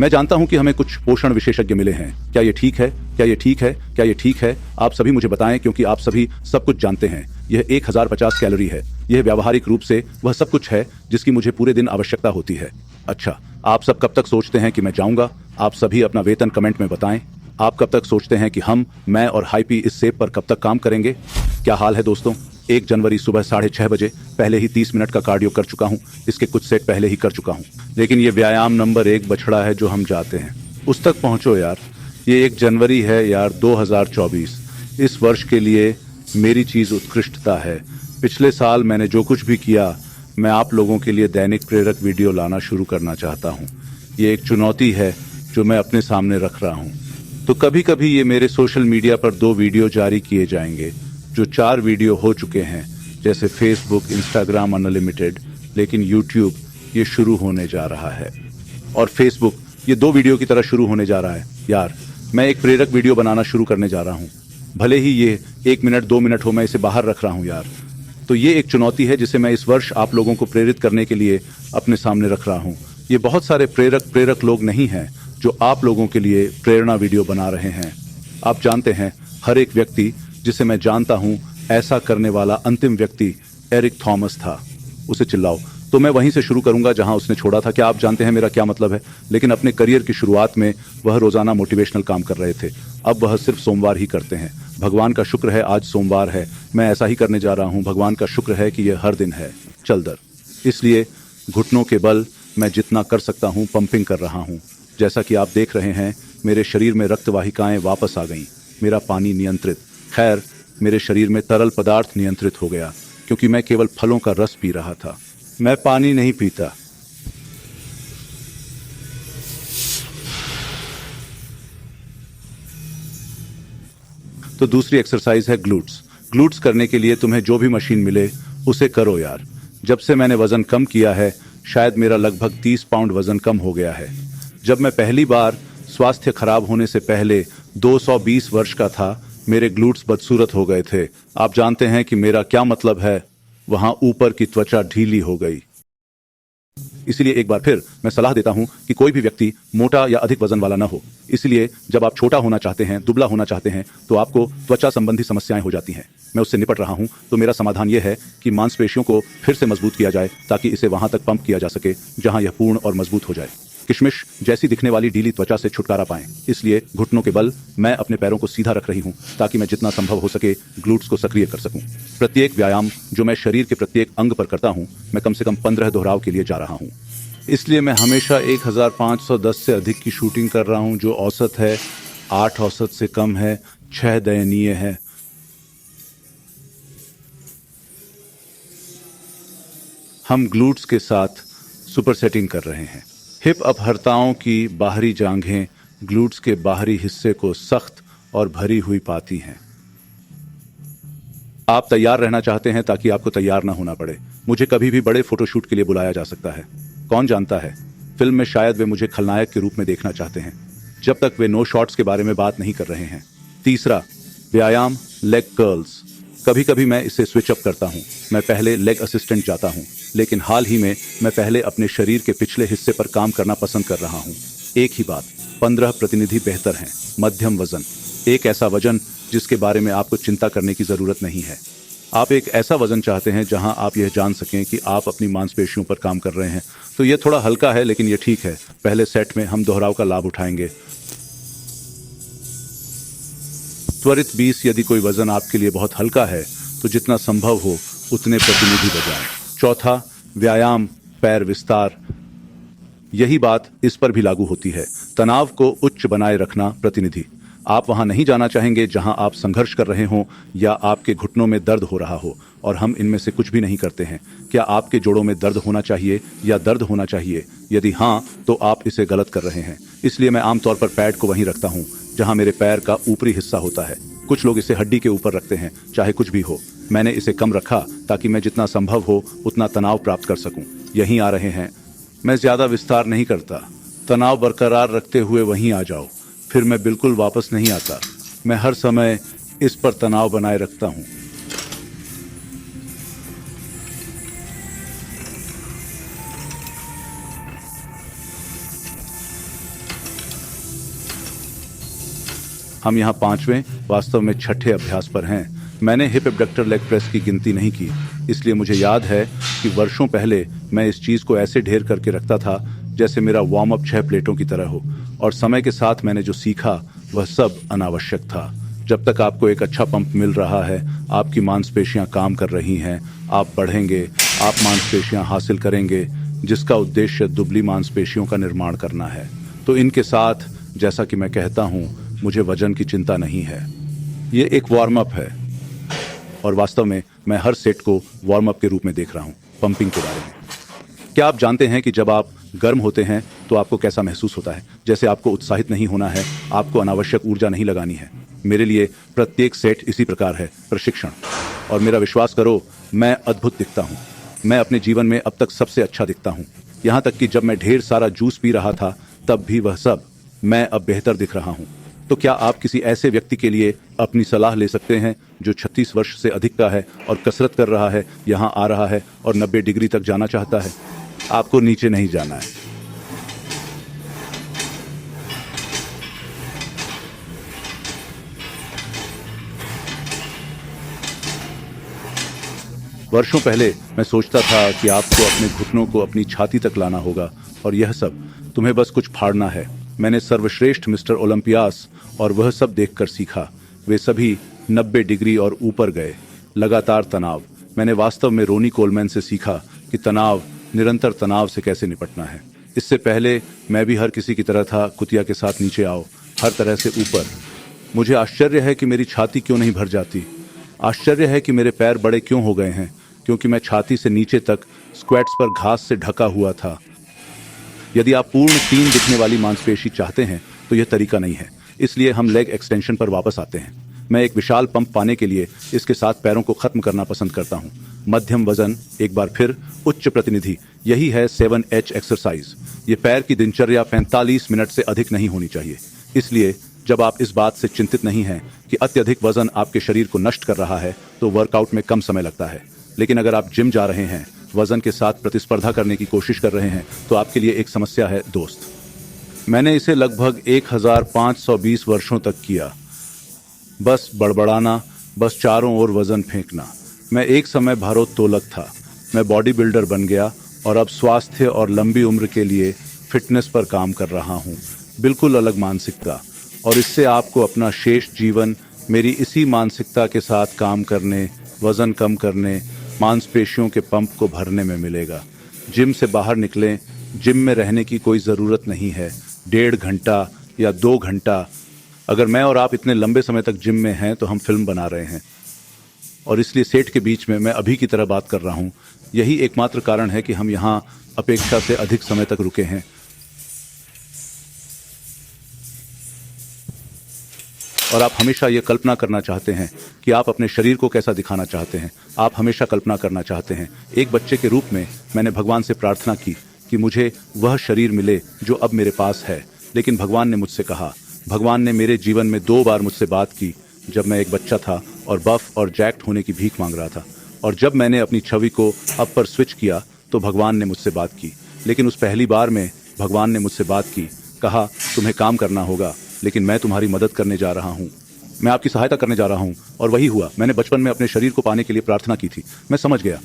मैं जानता हूं कि हमें कुछ पोषण विशेषज्ञ मिले हैं। क्या ये ठीक है? क्या ये ठीक है? क्या ये ठीक है? आप सभी मुझे बताएं, क्योंकि आप सभी सब कुछ जानते हैं। यह 1050 कैलोरी है। यह व्यावहारिक रूप से वह सब कुछ है जिसकी मुझे पूरे दिन आवश्यकता होती है। अच्छा, आप सब कब तक सोचते हैं कि मैं जाऊंगा? आप सभी अपना वेतन कमेंट में बताएं। आप कब तक सोचते हैं कि मैं और हाईपी इस सेब पर कब तक काम करेंगे? क्या हाल है दोस्तों? 1 जनवरी सुबह 6:30 बजे पहले ही 30 मिनट का कार्डियो कर चुका हूं। इसके कुछ सेट पहले ही कर चुका हूं। लेकिन ये व्यायाम नंबर 1 बछड़ा है जो हम जाते हैं। उस तक पहुंचो यार। ये 1 जनवरी है यार, 2024। इस वर्ष के लिए मेरी चीज उत्कृष्टता है। पिछले साल मैंने जो कुछ भी किया, मैं आप लोगों के लिए दैनिक प्रेरक वीडियो लाना शुरू करना चाहता हूं। ये एक चुनौती है जो मैं अपने सामने रख रहा हूं। तो कभी कभी ये मेरे सोशल मीडिया पर 2 वीडियो जारी किए जाएंगे, जो 4 वीडियो हो चुके हैं, जैसे फेसबुक, इंस्टाग्राम अनलिमिटेड। लेकिन यूट्यूब ये शुरू होने जा रहा है, और फेसबुक ये 2 वीडियो की तरह शुरू होने जा रहा है। यार, मैं एक प्रेरक वीडियो बनाना शुरू करने जा रहा हूँ। भले ही ये 1 मिनट 2 मिनट हो, मैं इसे बाहर रख रहा हूँ यार। तो ये एक चुनौती है जिसे मैं इस वर्ष आप लोगों को प्रेरित करने के लिए अपने सामने रख रहा हूँ। ये बहुत सारे प्रेरक लोग नहीं हैं जो आप लोगों के लिए प्रेरणा वीडियो बना रहे हैं। आप जानते हैं, हर एक व्यक्ति जिसे मैं जानता हूं, ऐसा करने वाला अंतिम व्यक्ति एरिक थॉमस था। उसे चिल्लाओ। तो मैं वहीं से शुरू करूंगा जहां उसने छोड़ा था। क्या आप जानते हैं मेरा क्या मतलब है? लेकिन अपने करियर की शुरुआत में वह रोजाना मोटिवेशनल काम कर रहे थे। अब वह सिर्फ सोमवार ही करते हैं। भगवान का शुक्र है आज सोमवार है। मैं ऐसा ही करने जा रहा हूं। भगवान का शुक्र है कि यह हर दिन है। चल दर। इसलिए घुटनों के बल मैं जितना कर सकता हूं पंपिंग कर रहा हूं। जैसा कि आप देख रहे हैं, मेरे शरीर में रक्त वाहिकाएं वापस आ गईं। मेरा पानी नियंत्रित। खैर, मेरे शरीर में तरल पदार्थ नियंत्रित हो गया, क्योंकि मैं केवल फलों का रस पी रहा था। मैं पानी नहीं पीता। तो दूसरी एक्सरसाइज है ग्लूट्स। ग्लूट्स करने के लिए तुम्हें जो भी मशीन मिले उसे करो यार। जब से मैंने वजन कम किया है, शायद मेरा लगभग 30 पाउंड वजन कम हो गया है। जब मैं पहली बार स्वास्थ्य खराब होने से पहले 220 वर्ष का था, मेरे ग्लूट्स बदसूरत हो गए थे। आप जानते हैं कि मेरा क्या मतलब है? वहां ऊपर की त्वचा ढीली हो गई। इसलिए एक बार फिर मैं सलाह देता हूं कि कोई भी व्यक्ति मोटा या अधिक वजन वाला न हो। इसलिए जब आप छोटा होना चाहते हैं, दुबला होना चाहते हैं, तो आपको त्वचा संबंधी समस्याएं हो जाती हैं। मैं उससे निपट रहा हूं। तो मेरा समाधान यह है कि मांसपेशियों को फिर से मजबूत किया जाए, ताकि इसे वहां तक पंप किया जा सके जहां यह पूर्ण और मजबूत हो जाए। किशमिश जैसी दिखने वाली ढीली त्वचा से छुटकारा पाएं। इसलिए घुटनों के बल मैं अपने पैरों को सीधा रख रही हूं, ताकि मैं जितना संभव हो सके ग्लूट्स को सक्रिय कर सकूं। प्रत्येक व्यायाम जो मैं शरीर के प्रत्येक अंग पर करता हूं, मैं कम से कम 15 दोहराव के लिए जा रहा हूं। इसलिए मैं हमेशा 1510 से अधिक की शूटिंग कर रहा हूं, जो औसत है 8 औसत से कम है, 6 दयनीय है। हम ग्लूट्स के साथ सुपर सेटिंग कर रहे हैं। हिप अपहर्ताओं की बाहरी जांघें ग्लूट्स के बाहरी हिस्से को सख्त और भरी हुई पाती हैं। आप तैयार रहना चाहते हैं ताकि आपको तैयार ना होना पड़े। मुझे कभी भी बड़े फोटोशूट के लिए बुलाया जा सकता है। कौन जानता है, फिल्म में शायद वे मुझे खलनायक के रूप में देखना चाहते हैं, जब तक वे नो शॉट्स के बारे में बात नहीं कर रहे हैं। तीसरा व्यायाम, लेग कर्ल्स। कभी कभी मैं इसे स्विच अप करता हूं। मैं पहले लेग असिस्टेंट जाता हूं, लेकिन हाल ही में मैं पहले अपने शरीर के पिछले हिस्से पर काम करना पसंद कर रहा हूं। एक ही बात, 15 प्रतिनिधि बेहतर हैं। मध्यम वजन, एक ऐसा वजन जिसके बारे में आपको चिंता करने की जरूरत नहीं है। आप एक ऐसा वजन चाहते हैं जहां आप यह जान सकें कि आप अपनी मांसपेशियों पर काम कर रहे हैं। तो यह थोड़ा हल्का है, लेकिन यह ठीक है। पहले सेट में हम दोहराव का लाभ उठाएंगे। त्वरित 20। यदि कोई वजन आपके लिए बहुत हल्का है, तो जितना संभव हो उतने प्रतिनिधि बजाएं। चौथा व्यायाम, पैर विस्तार। यही बात इस पर भी लागू होती है। तनाव को उच्च बनाए रखना। प्रतिनिधि, आप वहां नहीं जाना चाहेंगे जहां आप संघर्ष कर रहे हों या आपके घुटनों में दर्द हो रहा हो, और हम इनमें से कुछ भी नहीं करते हैं। क्या आपके जोड़ों में दर्द होना चाहिए या दर्द होना चाहिए? यदि हाँ, तो आप इसे गलत कर रहे हैं। इसलिए मैं आमतौर पर पैड को वहीं रखता हूं जहां मेरे पैर का ऊपरी हिस्सा होता है। कुछ लोग इसे हड्डी के ऊपर रखते हैं, चाहे कुछ भी हो। मैंने इसे कम रखा ताकि मैं जितना संभव हो उतना तनाव प्राप्त कर सकूं। यहीं आ रहे हैं। मैं ज्यादा विस्तार नहीं करता। तनाव बरकरार रखते हुए वहीं आ जाओ। फिर मैं बिल्कुल वापस नहीं आता। मैं हर समय इस पर तनाव बनाए रखता हूं। हम यहाँ पांचवें, वास्तव में छठे अभ्यास पर हैं। मैंने हिप एब्डक्टर लेग प्रेस की गिनती नहीं की, इसलिए मुझे याद है कि वर्षों पहले मैं इस चीज़ को ऐसे ढेर करके रखता था जैसे मेरा वार्म अप 6 प्लेटों की तरह हो। और समय के साथ मैंने जो सीखा वह सब अनावश्यक था। जब तक आपको एक अच्छा पंप मिल रहा है, आपकी मांसपेशियां काम कर रही हैं, आप बढ़ेंगे, आप मांसपेशियां हासिल करेंगे, जिसका उद्देश्य दुबली मांसपेशियों का निर्माण करना है। तो इनके साथ, जैसा कि मैं कहता हूं, मुझे वजन की चिंता नहीं है। ये एक वार्म अप है और वास्तव में मैं हर सेट को वार्म अप के रूप में देख रहा हूं, पंपिंग के बारे में। क्या आप जानते हैं कि जब आप गर्म होते हैं तो आपको कैसा महसूस होता है? जैसे आपको उत्साहित नहीं होना है, आपको अनावश्यक ऊर्जा नहीं लगानी है। मेरे लिए प्रत्येक सेट इसी प्रकार है, प्रशिक्षण। और मेरा विश्वास करो, मैं अद्भुत दिखता हूँ। मैं अपने जीवन में अब तक सबसे अच्छा दिखता हूँ। यहाँ तक कि जब मैं ढेर सारा जूस पी रहा था तब भी वह सब। मैं अब बेहतर दिख रहा हूँ। तो क्या आप किसी ऐसे व्यक्ति के लिए अपनी सलाह ले सकते हैं जो 36 वर्ष से अधिक का है और कसरत कर रहा है, यहाँ आ रहा है और 90 डिग्री तक जाना चाहता है? आपको नीचे नहीं जाना है। वर्षों पहले मैं सोचता था कि आपको अपने घुटनों को अपनी छाती तक लाना होगा और यह सब, तुम्हें बस कुछ फाड़ना है। मैंने सर्वश्रेष्ठ मिस्टर ओलंपियास और वह सब देखकर सीखा। वे सभी 90 डिग्री और ऊपर गए। लगातार तनाव। मैंने वास्तव में रोनी कोलमैन से सीखा कि तनाव, निरंतर तनाव से कैसे निपटना है। इससे पहले मैं भी हर किसी की तरह था, कुतिया के साथ नीचे आओ, हर तरह से ऊपर। मुझे आश्चर्य है कि मेरी छाती क्यों नहीं भर जाती। आश्चर्य है कि मेरे पैर बड़े क्यों हो गए हैं, क्योंकि मैं छाती से नीचे तक स्क्वैट्स पर घास से ढका हुआ था। यदि आप पूर्ण टीन दिखने वाली मांसपेशी चाहते हैं तो यह तरीका नहीं है। इसलिए हम लेग एक्सटेंशन पर वापस आते हैं। मैं एक विशाल पंप पाने के लिए इसके साथ पैरों को खत्म करना पसंद करता हूं। मध्यम वजन, एक बार फिर उच्च प्रतिनिधि। यही है 7H एक्सरसाइज। ये पैर की दिनचर्या 45 मिनट से अधिक नहीं होनी चाहिए। इसलिए जब आप इस बात से चिंतित नहीं हैं कि अत्यधिक वजन आपके शरीर को नष्ट कर रहा है, तो वर्कआउट में कम समय लगता है। लेकिन अगर आप जिम जा रहे हैं, वजन के साथ प्रतिस्पर्धा करने की कोशिश कर रहे हैं, तो आपके लिए एक समस्या है, दोस्त। मैंने इसे लगभग 1520 वर्षों तक किया। बस बड़बड़ाना, बस चारों ओर वजन फेंकना। मैं एक समय भारोत्तोलक था। मैं बॉडी बिल्डर बन गया और अब स्वास्थ्य और लंबी उम्र के लिए फिटनेस पर काम कर रहा हूँ। बिल्कुल अलग मानसिकता। और इससे आपको अपना शेष जीवन मेरी इसी मानसिकता के साथ काम करने, वजन कम करने, मांसपेशियों के पंप को भरने में मिलेगा। जिम से बाहर निकलें। जिम में रहने की कोई ज़रूरत नहीं है। 1.5 घंटा या 2 घंटा। अगर मैं और आप इतने लंबे समय तक जिम में हैं तो हम फिल्म बना रहे हैं। और इसलिए सेट के बीच में मैं अभी की तरह बात कर रहा हूँ। यही एकमात्र कारण है कि हम यहाँ अपेक्षा से अधिक समय तक रुके हैं। और आप हमेशा ये कल्पना करना चाहते हैं कि आप अपने शरीर को कैसा दिखाना चाहते हैं। आप हमेशा कल्पना करना चाहते हैं। एक बच्चे के रूप में मैंने भगवान से प्रार्थना की कि मुझे वह शरीर मिले जो अब मेरे पास है। लेकिन भगवान ने मुझसे कहा। भगवान ने मेरे जीवन में 2 बार मुझसे बात की, जब मैं एक बच्चा था और बफ और जैक्ट होने की भीख मांग रहा था। और जब मैंने अपनी छवि को अप पर स्विच किया तो भगवान ने मुझसे बात की। लेकिन उस पहली बार में भगवान ने मुझसे बात की, कहा तुम्हें काम करना होगा, लेकिन मैं तुम्हारी मदद करने जा रहा हूँ। मैं आपकी सहायता करने जा रहा हूँ। और वही हुआ। मैंने बचपन में अपने शरीर को पाने के लिए प्रार्थना की थी। मैं समझ गया।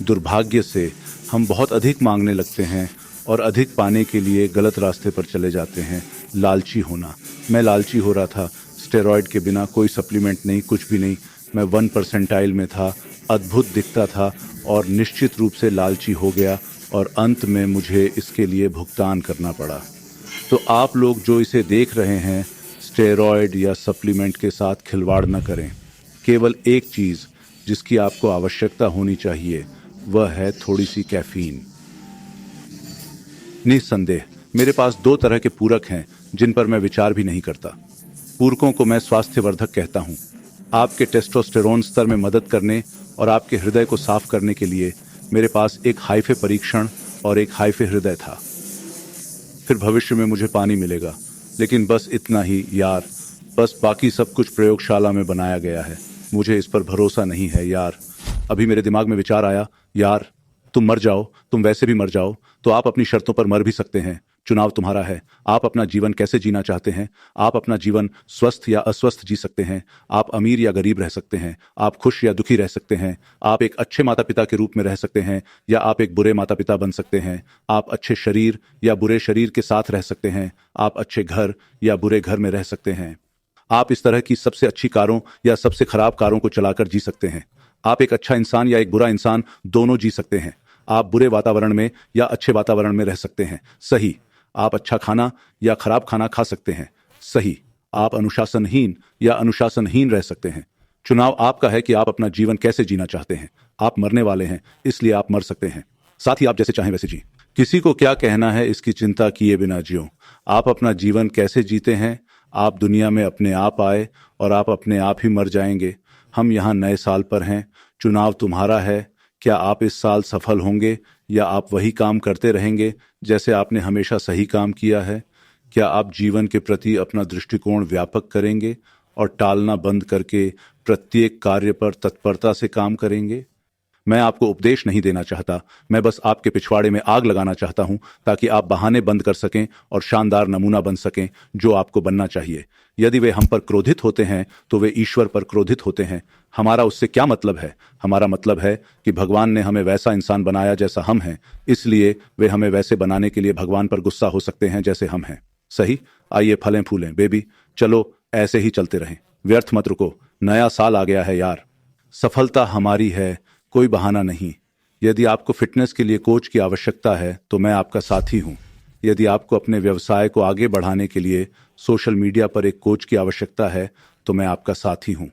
दुर्भाग्य से हम बहुत अधिक मांगने लगते हैं और अधिक पाने के लिए गलत रास्ते पर चले जाते हैं। लालची होना। मैं लालची हो रहा था। स्टेरॉयड के बिना, कोई सप्लीमेंट नहीं, कुछ भी नहीं। मैं 1 परसेंटाइल में था, अद्भुत दिखता था और निश्चित रूप से लालची हो गया और अंत में मुझे इसके लिए भुगतान करना पड़ा। तो आप लोग जो इसे देख रहे हैं, स्टेरॉयड या सप्लीमेंट के साथ खिलवाड़ न करें। केवल एक चीज़ जिसकी आपको आवश्यकता होनी चाहिए वह है थोड़ी सी कैफीन। निस्संदेह मेरे पास 2 तरह के पूरक हैं जिन पर मैं विचार भी नहीं करता। पूरकों को मैं स्वास्थ्यवर्धक कहता हूँ। आपके टेस्टोस्टेरोन स्तर में मदद करने और आपके हृदय को साफ करने के लिए मेरे पास एक हाइफे परीक्षण और एक हाइफे हृदय था। फिर भविष्य में मुझे पानी मिलेगा। लेकिन बस इतना ही यार। बस बाकी सब कुछ प्रयोगशाला में बनाया गया है। मुझे इस पर भरोसा नहीं है यार। अभी मेरे दिमाग में विचार आया, यार तुम मर जाओ, तुम वैसे भी मर जाओ, तो आप अपनी शर्तों पर मर भी सकते हैं। चुनाव तुम्हारा है। आप अपना जीवन कैसे जीना चाहते हैं। आप अपना जीवन स्वस्थ या अस्वस्थ जी सकते हैं। आप अमीर या गरीब रह सकते हैं। आप खुश या दुखी रह सकते हैं। आप एक अच्छे माता पिता के रूप में रह सकते हैं या आप एक बुरे माता पिता बन सकते हैं। आप अच्छे शरीर या बुरे शरीर के साथ रह सकते हैं। आप अच्छे घर या बुरे घर में रह सकते हैं। आप इस तरह की सबसे अच्छी कारों या सबसे खराब कारों को चलाकर जी सकते हैं। आप एक अच्छा इंसान या एक बुरा इंसान दोनों जी सकते हैं। आप बुरे वातावरण में या अच्छे वातावरण में रह सकते हैं। सही। आप अच्छा खाना या खराब खाना खा सकते हैं। सही। आप अनुशासनहीन या अनुशासनहीन रह सकते हैं। चुनाव आपका है कि आप अपना जीवन कैसे जीना चाहते हैं। आप मरने वाले हैं, इसलिए आप मर सकते हैं। साथ ही आप जैसे चाहें वैसे जी। किसी को क्या कहना है इसकी चिंता किए बिना जियो। आप अपना जीवन कैसे जीते हैं। आप दुनिया में अपने आप आए और आप अपने आप ही मर जाएंगे। हम यहाँ नए साल पर हैं। चुनाव तुम्हारा है। क्या आप इस साल सफल होंगे या आप वही काम करते रहेंगे जैसे आपने हमेशा सही काम किया है। क्या आप जीवन के प्रति अपना दृष्टिकोण व्यापक करेंगे और टालना बंद करके प्रत्येक कार्य पर तत्परता से काम करेंगे। मैं आपको उपदेश नहीं देना चाहता, मैं बस आपके पिछवाड़े में आग लगाना चाहता हूं ताकि आप बहाने बंद कर सकें और शानदार नमूना बन सकें जो आपको बनना चाहिए। यदि वे हम पर क्रोधित होते हैं तो वे ईश्वर पर क्रोधित होते हैं। हमारा उससे क्या मतलब है। हमारा मतलब है कि भगवान ने हमें वैसा इंसान बनाया जैसा हम हैं, इसलिए वे हमें वैसे बनाने के लिए भगवान पर गुस्सा हो सकते हैं जैसे हम हैं। सही। आइए फलें फूलें बेबी, चलो ऐसे ही चलते रहें। व्यर्थ मत रुको, नया साल आ गया है यार। सफलता हमारी है, कोई बहाना नहीं। यदि आपको फिटनेस के लिए कोच की आवश्यकता है तो मैं आपका साथी हूं। यदि आपको अपने व्यवसाय को आगे बढ़ाने के लिए सोशल मीडिया पर एक कोच की आवश्यकता है तो मैं आपका साथी हूं।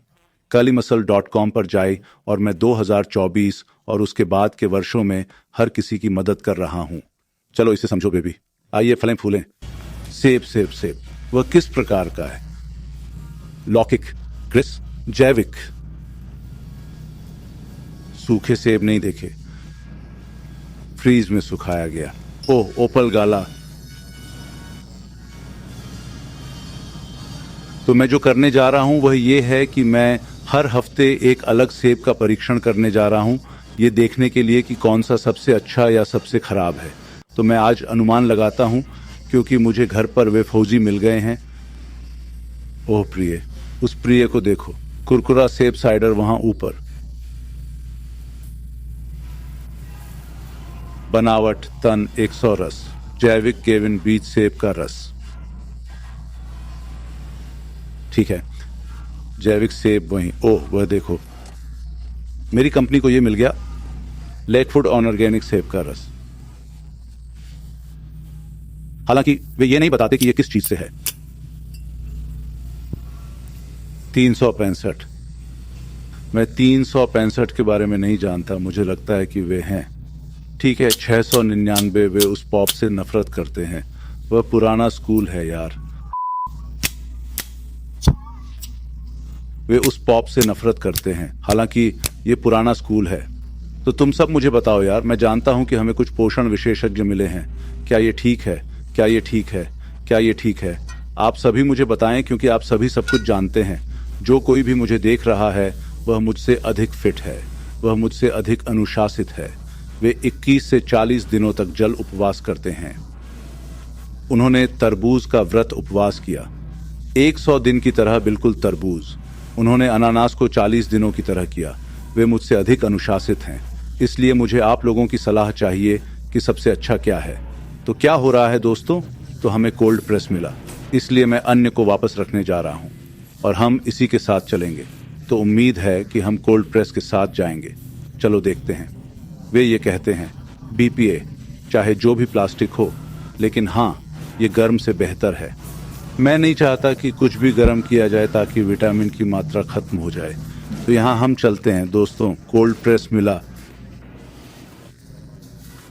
kalimasal.com पर जाए और मैं 2024 और उसके बाद के वर्षों में हर किसी की मदद कर रहा हूं। चलो इसे समझो बेबी। आइए फलें फूलें। सेब सेब सेब, वह किस प्रकार का है। लौकिक, क्रिस, जैविक। सूखे सेब नहीं देखे, फ्रीज में सुखाया गया। ओह, ओपल गाला। तो मैं जो करने जा रहा हूं वह यह है कि मैं हर हफ्ते एक अलग सेब का परीक्षण करने जा रहा हूं, ये देखने के लिए कि कौन सा सबसे अच्छा या सबसे खराब है। तो मैं आज अनुमान लगाता हूं क्योंकि मुझे घर पर वे फौजी मिल गए हैं। ओह प्रिय, उस प्रिय को देखो, कुरकुरा सेब साइडर वहां ऊपर। बनावट तन 100 रस, जैविक केविन बीज सेब का रस। ठीक है, जैविक सेब वहीं। ओह वह देखो, मेरी कंपनी को यह मिल गया, लेकवुड ऑर्गेनिक सेब का रस। हालांकि वे ये नहीं बताते कि यह किस चीज से है। 365। मैं 365 के बारे में नहीं जानता, मुझे लगता है कि वे हैं। ठीक है, 699। वे उस पॉप से नफरत करते हैं, वह पुराना स्कूल है यार। वे उस पॉप से नफरत करते हैं, हालांकि ये पुराना स्कूल है। तो तुम सब मुझे बताओ यार, मैं जानता हूं कि हमें कुछ पोषण विशेषज्ञ मिले हैं। क्या ये ठीक है। क्या ये ठीक है। क्या ये ठीक है। आप सभी मुझे बताएं क्योंकि आप सभी सब कुछ जानते हैं। जो कोई भी मुझे देख रहा है वह मुझसे अधिक फिट है, वह मुझसे अधिक अनुशासित है। वे 21 से 40 दिनों तक जल उपवास करते हैं। उन्होंने तरबूज का व्रत उपवास किया, 100 दिन की तरह, बिल्कुल तरबूज। उन्होंने अनानास को 40 दिनों की तरह किया। वे मुझसे अधिक अनुशासित हैं, इसलिए मुझे आप लोगों की सलाह चाहिए कि सबसे अच्छा क्या है। तो क्या हो रहा है दोस्तों, तो हमें कोल्ड प्रेस मिला, इसलिए मैं अन्य को वापस रखने जा रहा हूं और हम इसी के साथ चलेंगे। तो उम्मीद है कि हम कोल्ड प्रेस के साथ जाएंगे। चलो देखते हैं। वे ये कहते हैं BPA, चाहे जो भी प्लास्टिक हो, लेकिन हाँ, ये गर्म से बेहतर है। मैं नहीं चाहता कि कुछ भी गर्म किया जाए ताकि विटामिन की मात्रा खत्म हो जाए। तो यहाँ हम चलते हैं दोस्तों, कोल्ड प्रेस मिला।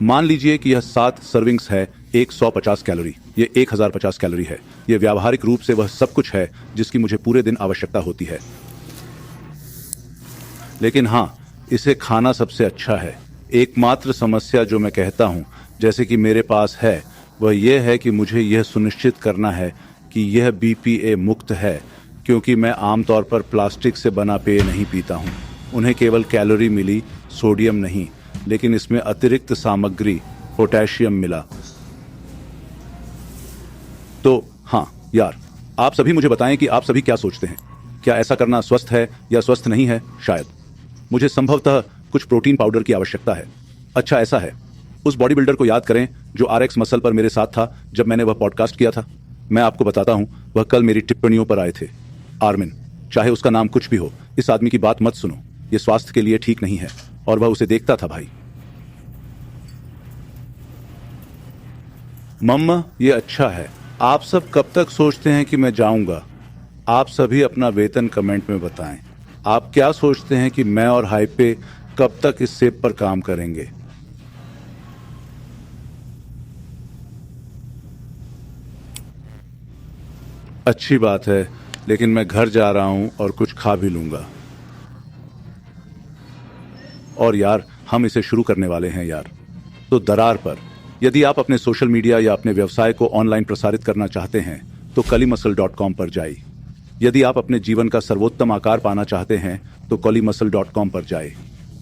मान लीजिए कि यह 7 सर्विंग्स है, 150 कैलोरी। ये 1050 कैलोरी है। ये व्यावहारिक रूप से वह सब कुछ है जिसकी मुझे पूरे दिन आवश्यकता होती है। लेकिन हाँ, इसे खाना सबसे अच्छा है। एकमात्र समस्या जो मैं कहता हूँ, जैसे कि मेरे पास है, वह यह है कि मुझे यह सुनिश्चित करना है कि यह BPA मुक्त है, क्योंकि मैं आमतौर पर प्लास्टिक से बना पेय नहीं पीता हूँ। उन्हें केवल कैलोरी मिली, सोडियम नहीं, लेकिन इसमें अतिरिक्त सामग्री पोटेशियम मिला। तो हाँ यार, आप सभी मुझे बताएं कि आप सभी क्या सोचते हैं। क्या ऐसा करना स्वस्थ है या स्वस्थ नहीं है? शायद मुझे संभवतः कुछ प्रोटीन पाउडर की आवश्यकता है। अच्छा ऐसा है, उस बॉडी बिल्डर को याद करें जो RX मसल पर मेरे साथ था जब मैंने वह पॉडकास्ट किया था। मैं आपको बताता हूं, वह कल मेरी टिप्पणियों पर आए थे। आर्मिन, चाहे उसका नाम कुछ भी हो, इस आदमी की बात मत सुनो, ये स्वास्थ्य के लिए ठीक नहीं है। और वह उसे देखता था भाई। मम्मा, ये अच्छा है। आप सब कब तक सोचते हैं कि मैं जाऊंगा? आप सभी अपना वेतन कमेंट में बताएं। आप क्या सोचते हैं कि मैं और हाइपे कब तक इस सेब पर काम करेंगे? अच्छी बात है, लेकिन मैं घर जा रहा हूं और कुछ खा भी लूंगा। और यार, हम इसे शुरू करने वाले हैं यार। तो दरार पर, यदि आप अपने सोशल मीडिया या अपने व्यवसाय को ऑनलाइन प्रसारित करना चाहते हैं तो kalimuscle.com पर जाइए। यदि आप अपने जीवन का सर्वोत्तम आकार पाना चाहते हैं तो kalimuscle.com पर जाइए।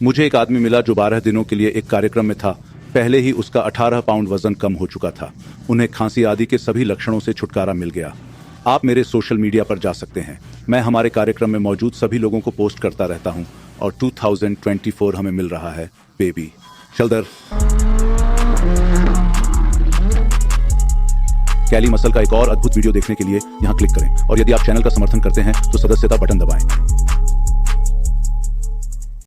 मुझे एक आदमी मिला जो 12 दिनों के लिए एक कार्यक्रम में था। पहले ही उसका 18 पाउंड वजन कम हो चुका था। उन्हें खांसी आदि के सभी लक्षणों से छुटकारा मिल गया। आप मेरे सोशल मीडिया पर जा सकते हैं। मैं हमारे कार्यक्रम में मौजूद सभी लोगों को पोस्ट करता रहता हूं और 2024 हमें मिल रहा है बेबी। चल दर। कैली मसल का एक और अद्भुत वीडियो देखने के लिए यहां क्लिक करें और यदि आप चैनल का समर्थन करते हैं तो सदस्यता बटन दबाएं।